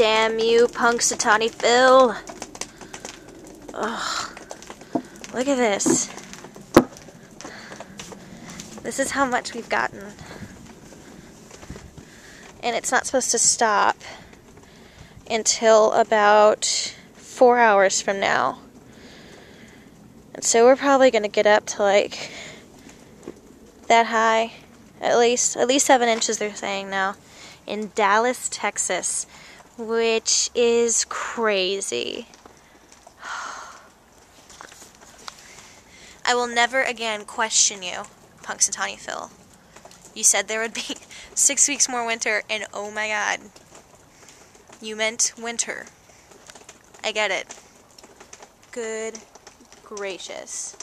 Damn you, Punxsutawney Phil. Ugh. Look at this. This is how much we've gotten. And it's not supposed to stop until about 4 hours from now. And so we're probably going to get up to like that high, at least 7 inches they're saying now, in Dallas, Texas, which is crazy. I will never again question you, Punxsutawney Phil. You said there would be 6 weeks more winter, and oh my god, you meant winter. I get it. Good gracious.